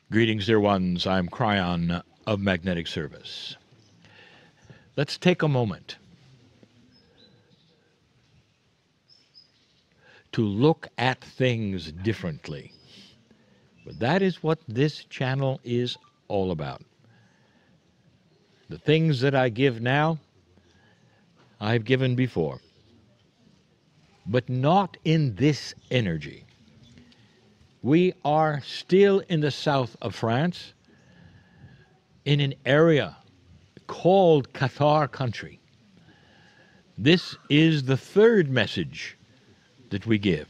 Greetings, dear ones. I'm Kryon of Magnetic Service. Let's take a moment to look at things differently. But that is what this channel is all about. The things that I give now, I've given before, but not in this energy. We are still in the south of France, in an area called Catari country. This is the third message that we give.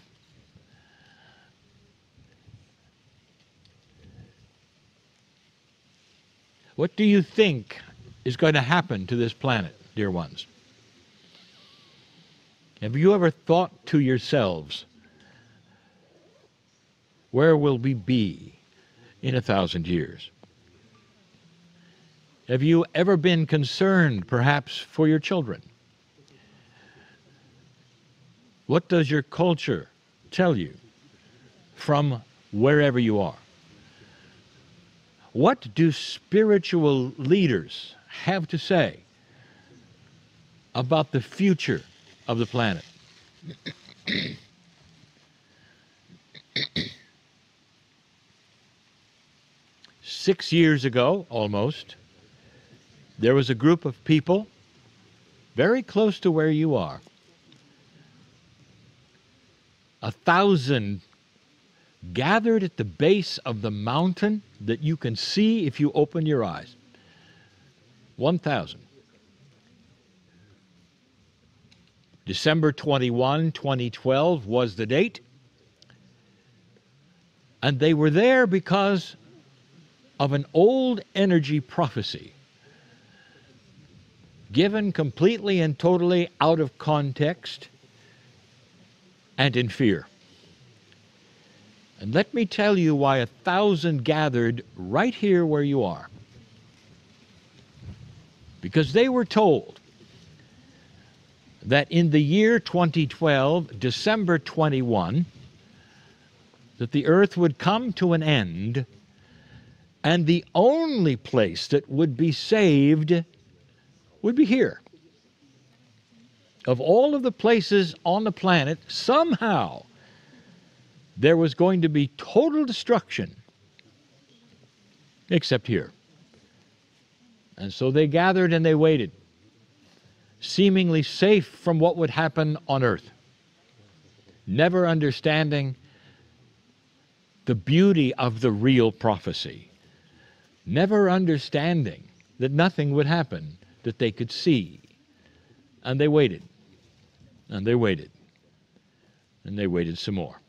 What do you think is going to happen to this planet, dear ones? Have you ever thought to yourselves, where will we be in 1,000 years? Have you ever been concerned, perhaps, for your children? What does your culture tell you from wherever you are? What do spiritual leaders have to say about the future of the planet? 6 years ago, almost, there was a group of people very close to where you are. 1,000 gathered at the base of the mountain that you can see if you open your eyes. 1,000. December 21, 2012 was the date. And they were there because of an old energy prophecy given completely and totally out of context and in fear. And let me tell you why 1,000 gathered right here where you are. Because they were told that in the year 2012, December 21, that the earth would come to an end, and the only place that would be saved would be here. Of all of the places on the planet, somehow there was going to be total destruction, except here. And so they gathered and they waited, seemingly safe from what would happen on earth, never understanding the beauty of the real prophecy, never understanding that nothing would happen that they could see. And they waited, and they waited, and they waited some more.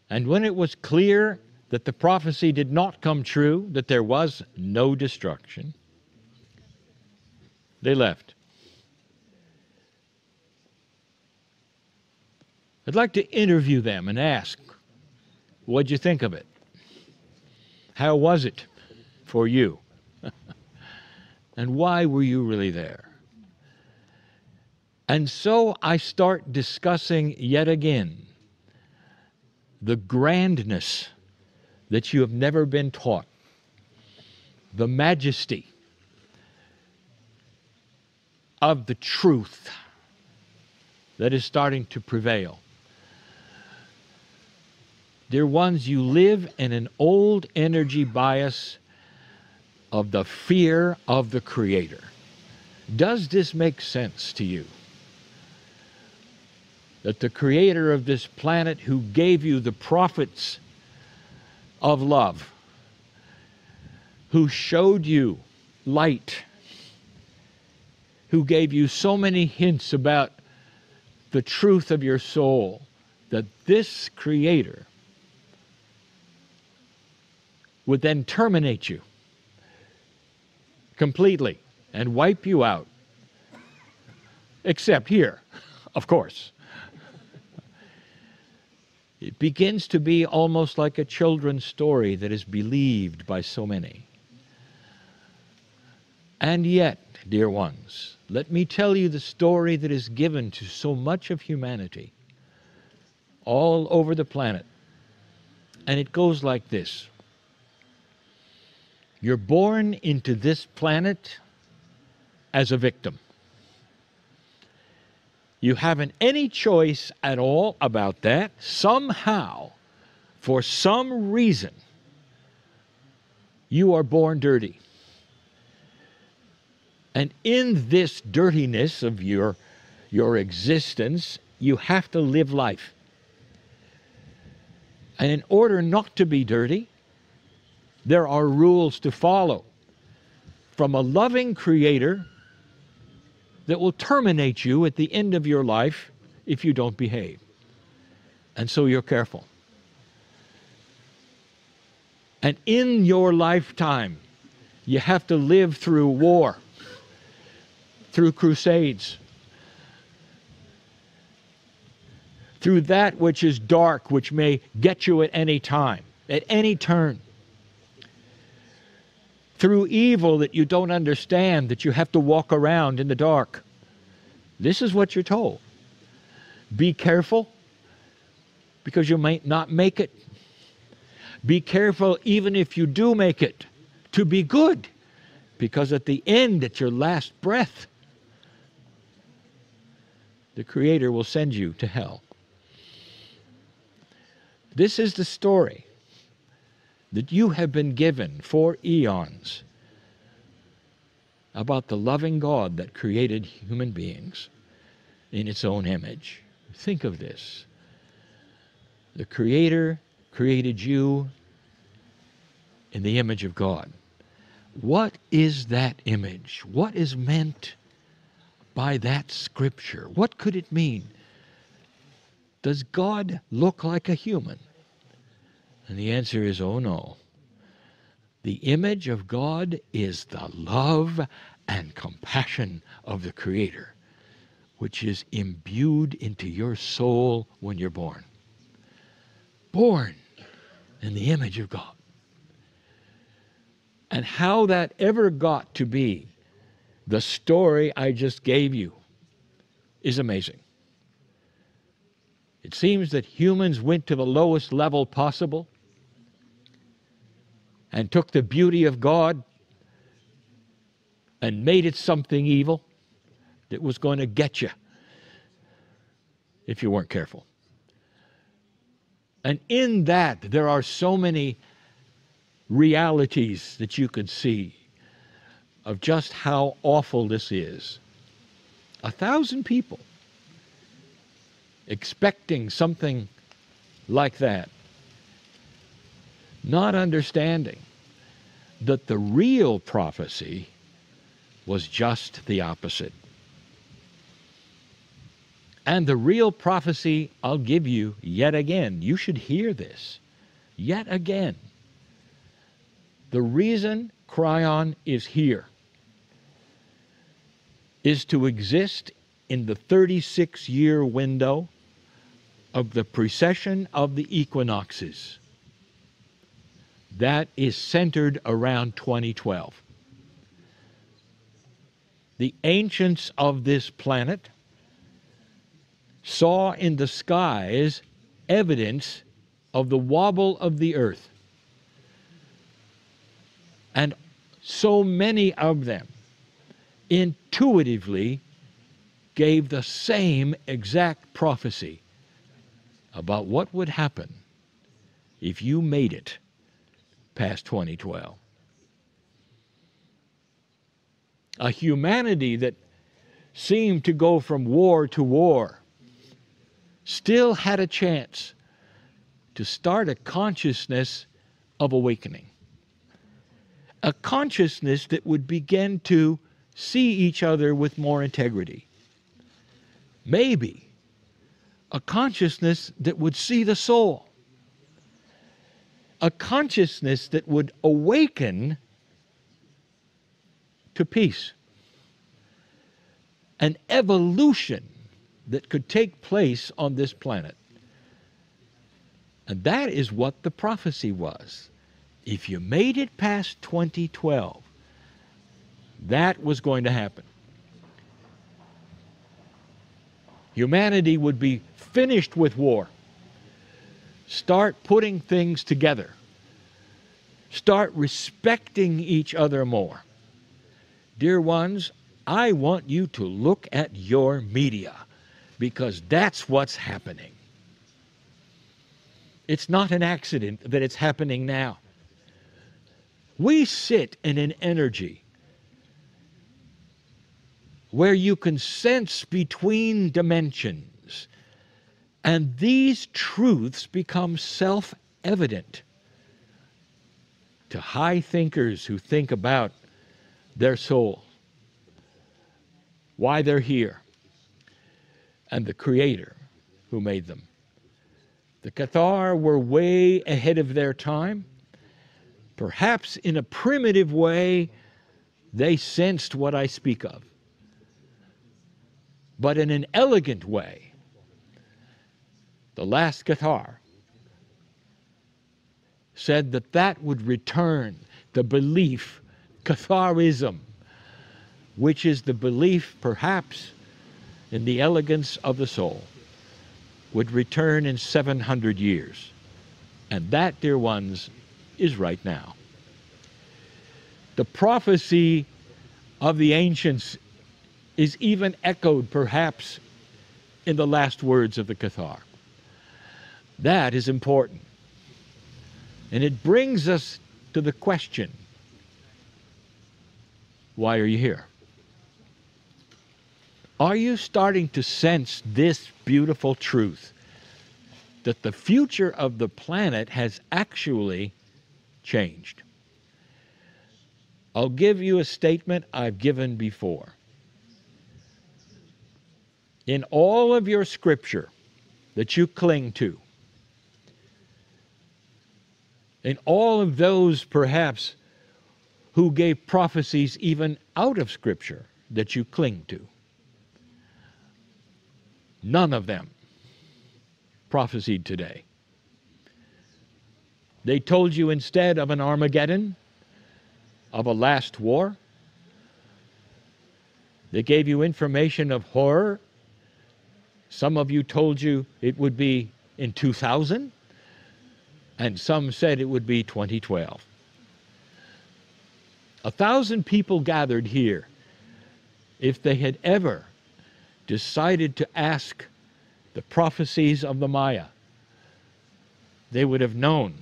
And when it was clear that the prophecy did not come true, that there was no destruction, they left. I'd like to interview them and ask, what'd you think of it? How was it for you? And why were you really there? And so I start discussing yet again the grandness that you have never been taught, the majesty of the truth that is starting to prevail. Dear ones, you live in an old energy bias of the fear of the Creator. Does this make sense to you? That the Creator of this planet, who gave you the prophets of love, who showed you light, who gave you so many hints about the truth of your soul, that this Creator would then terminate you completely and wipe you out. Except here, of course. It begins to be almost like a children's story that is believed by so many. And yet, dear ones, let me tell you the story that is given to so much of humanity all over the planet. And it goes like this. You're born into this planet as a victim. You haven't any choice at all about that. Somehow, for some reason, you are born dirty. And in this dirtiness of your existence, you have to live life. And in order not to be dirty, there are rules to follow from a loving Creator that will terminate you at the end of your life if you don't behave. And so you're careful. And in your lifetime, you have to live through war, through crusades, through that which is dark, which may get you at any time, at any turn, through evil that you don't understand, that you have to walk around in the dark. This is what you're told. Be careful, because you might not make it. Be careful, even if you do make it, to be good, because at the end, at your last breath, the Creator will send you to hell. This is the story that you have been given for eons about the loving God that created human beings in its own image. Think of this. The Creator created you in the image of God. What is that image? What is meant by that scripture? What could it mean? Does God look like a human? And the answer is, oh no. The image of God is the love and compassion of the Creator, which is imbued into your soul when you're born. Born in the image of God. And how that ever got to be the story I just gave you is amazing. It seems that humans went to the lowest level possible and took the beauty of God and made it something evil that was going to get you if you weren't careful. And in that, there are so many realities that you could see of just how awful this is. 1,000 people expecting something like that, not understanding that the real prophecy was just the opposite. And the real prophecy I'll give you yet again. You should hear this. Yet again. The reason Kryon is here is to exist in the 36-year window of the precession of the equinoxes. That is centered around 2012. The ancients of this planet saw in the skies evidence of the wobble of the earth. And so many of them intuitively gave the same exact prophecy about what would happen if you made it past 2012. A humanity that seemed to go from war to war still had a chance to start a consciousness of awakening. A consciousness that would begin to see each other with more integrity. Maybe a consciousness that would see the soul. A consciousness that would awaken to peace. An evolution that could take place on this planet. And that is what the prophecy was. If you made it past 2012, that was going to happen. Humanity would be finished with war. Start putting things together. Start respecting each other more. Dear ones, I want you to look at your media, because that's what's happening. It's not an accident that it's happening now. We sit in an energy where you can sense between dimensions, and these truths become self-evident to high thinkers who think about their soul, why they're here, and the Creator who made them. The Cathar were way ahead of their time. Perhaps in a primitive way, they sensed what I speak of. But in an elegant way, the last Cathar said that that would return the belief, Catharism, which is the belief perhaps in the elegance of the soul, would return in 700 years. And that, dear ones, is right now. The prophecy of the ancients is even echoed perhaps in the last words of the Cathar. That is important. And it brings us to the question, why are you here? Are you starting to sense this beautiful truth, that the future of the planet has actually changed? I'll give you a statement I've given before. In all of your scripture that you cling to, in all of those perhaps who gave prophecies even out of scripture that you cling to, none of them prophesied today. They told you instead of an Armageddon, of a last war. They gave you information of horror. Some of you told you it would be in 2000, and some said it would be 2012. 1,000 people gathered here. If they had ever decided to ask the prophecies of the Maya, they would have known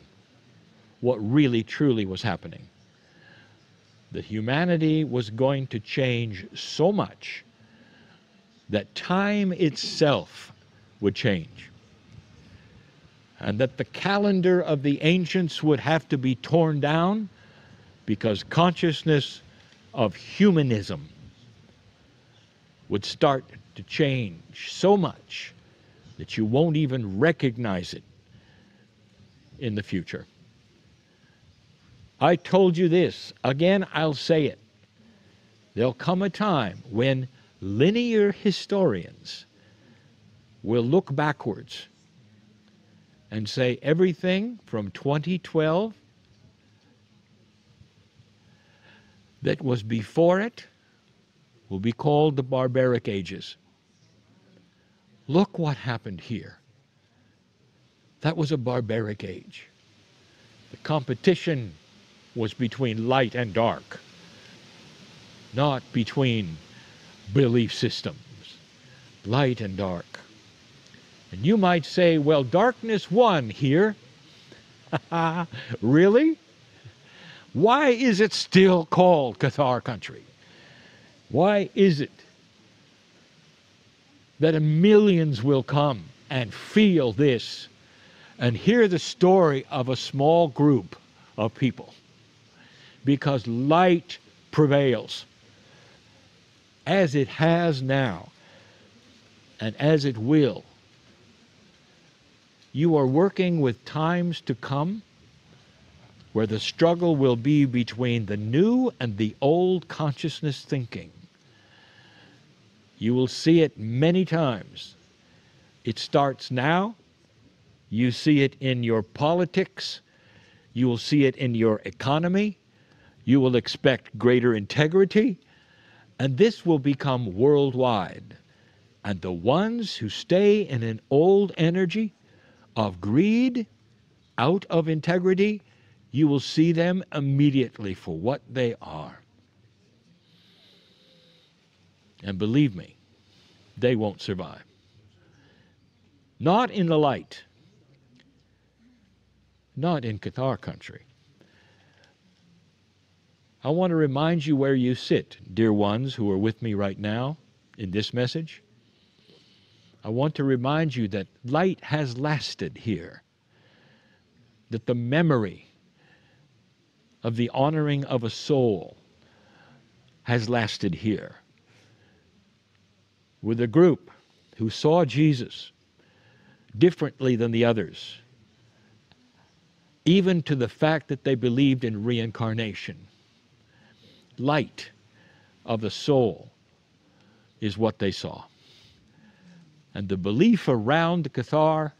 what really truly was happening. That humanity was going to change so much that time itself would change, and that the calendar of the ancients would have to be torn down because consciousness of humanism would start to change so much that you won't even recognize it in the future. I told you this, again I'll say it. There'll come a time when linear historians will look backwards and say everything from 2012 that was before it will be called the barbaric ages. Look what happened here. That was a barbaric age. The competition was between light and dark, not between belief systems, light and dark. And you might say, well, darkness won here. Really? Why is it still called Cathar country? Why is it that millions will come and feel this and hear the story of a small group of people? Because light prevails, as it has now, and as it will. You are working with times to come where the struggle will be between the new and the old consciousness thinking. You will see it many times. It starts now. You see it in your politics. You will see it in your economy. You will expect greater integrity. And this will become worldwide. And the ones who stay in an old energy of greed, out of integrity, you will see them immediately for what they are. And believe me, they won't survive. Not in the light. Not in Qatar country. I want to remind you where you sit, dear ones who are with me right now in this message. I want to remind you that light has lasted here, that the memory of the honoring of a soul has lasted here, with a group who saw Jesus differently than the others, even to the fact that they believed in reincarnation. Light of the soul is what they saw. And the belief around Qatar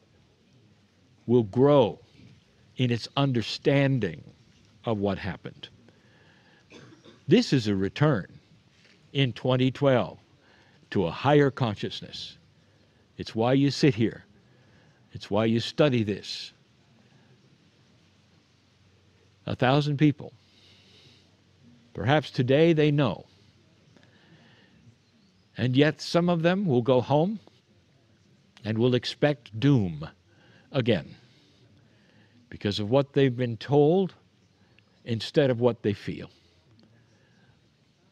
will grow in its understanding of what happened. This is a return in 2012 to a higher consciousness. It's why you sit here. It's why you study this. 1,000 people. Perhaps today they know. And yet some of them will go home and will expect doom again because of what they've been told instead of what they feel.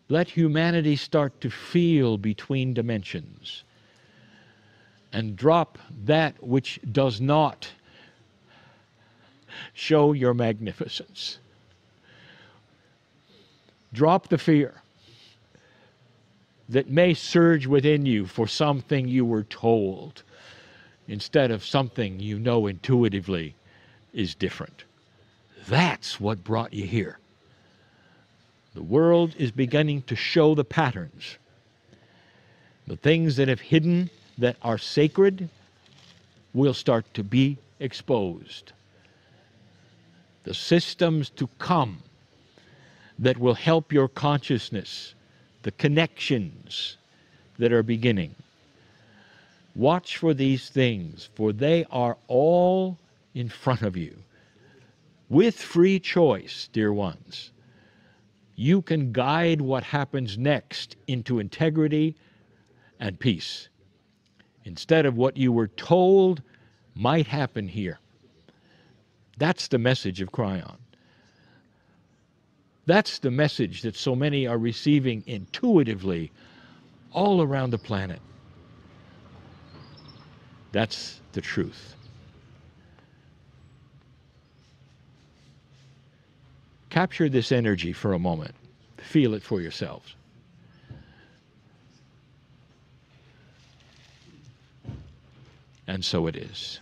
Let humanity start to feel between dimensions and drop that which does not show your magnificence. Drop the fear that may surge within you for something you were told instead of something you know intuitively is different. That's what brought you here. The world is beginning to show the patterns. The things that have hidden that are sacred will start to be exposed. The systems to come that will help your consciousness, the connections that are beginning. Watch for these things, for they are all in front of you. With free choice, dear ones, you can guide what happens next into integrity and peace, instead of what you were told might happen here. That's the message of Kryon. That's the message that so many are receiving intuitively all around the planet. That's the truth. Capture this energy for a moment. Feel it for yourselves. And so it is.